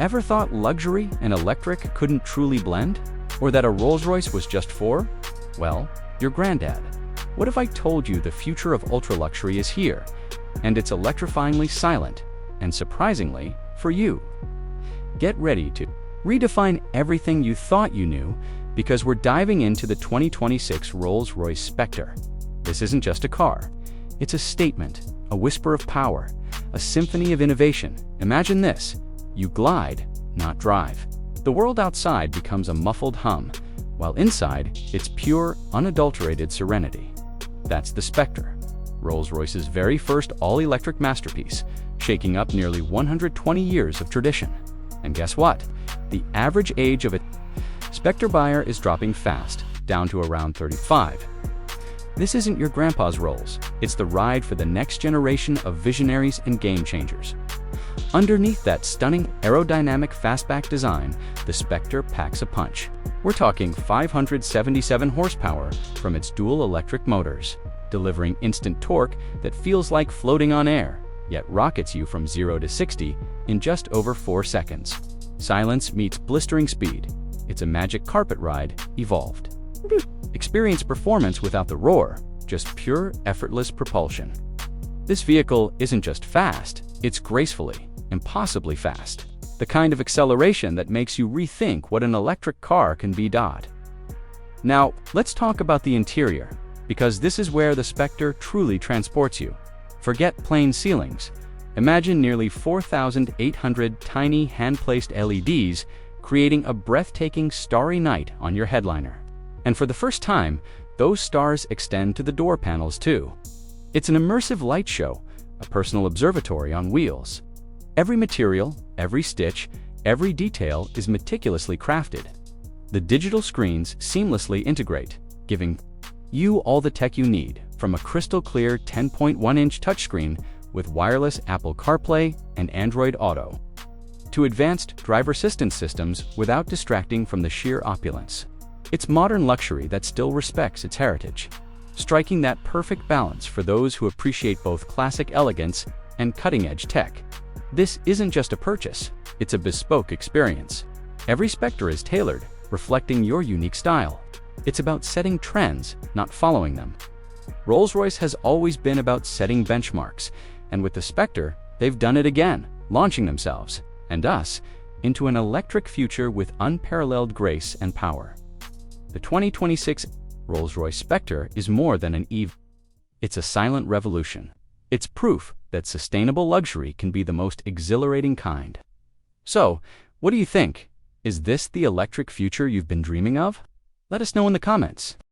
Ever thought luxury and electric couldn't truly blend? Or that a Rolls-Royce was just for, well, your granddad? What if I told you the future of ultra-luxury is here, and it's electrifyingly silent, and surprisingly, for you? Get ready to redefine everything you thought you knew, because we're diving into the 2026 Rolls-Royce Spectre. This isn't just a car. It's a statement, a whisper of power, a symphony of innovation. Imagine this: you glide, not drive. The world outside becomes a muffled hum, while inside, it's pure, unadulterated serenity. That's the Spectre, Rolls-Royce's very first all-electric masterpiece, shaking up nearly 120 years of tradition. And guess what? The average age of a Spectre buyer is dropping fast, down to around 35. This isn't your grandpa's Rolls. It's the ride for the next generation of visionaries and game changers. Underneath that stunning aerodynamic fastback design, the Spectre packs a punch. We're talking 577 horsepower from its dual electric motors, delivering instant torque that feels like floating on air, yet rockets you from 0 to 60 in just over 4 seconds. Silence meets blistering speed. It's a magic carpet ride evolved. Experience performance without the roar, just pure, effortless propulsion. This vehicle isn't just fast, it's gracefully, impossibly fast. The kind of acceleration that makes you rethink what an electric car can be. Now, let's talk about the interior, because this is where the Spectre truly transports you. Forget plain ceilings. Imagine nearly 4,800 tiny hand-placed LEDs creating a breathtaking starry night on your headliner. And for the first time, those stars extend to the door panels too. It's an immersive light show, a personal observatory on wheels. Every material, every stitch, every detail is meticulously crafted. The digital screens seamlessly integrate, giving you all the tech you need, from a crystal-clear 10.1-inch touchscreen with wireless Apple CarPlay and Android Auto, to advanced driver assistance systems without distracting from the sheer opulence. It's modern luxury that still respects its heritage, striking that perfect balance for those who appreciate both classic elegance and cutting-edge tech. This isn't just a purchase, it's a bespoke experience. Every Spectre is tailored, reflecting your unique style. It's about setting trends, not following them. Rolls-Royce has always been about setting benchmarks, and with the Spectre, they've done it again, launching themselves, and us, into an electric future with unparalleled grace and power. The 2026 Rolls-Royce Spectre is more than an EV. It's a silent revolution. It's proof that sustainable luxury can be the most exhilarating kind. So, what do you think? Is this the electric future you've been dreaming of? Let us know in the comments.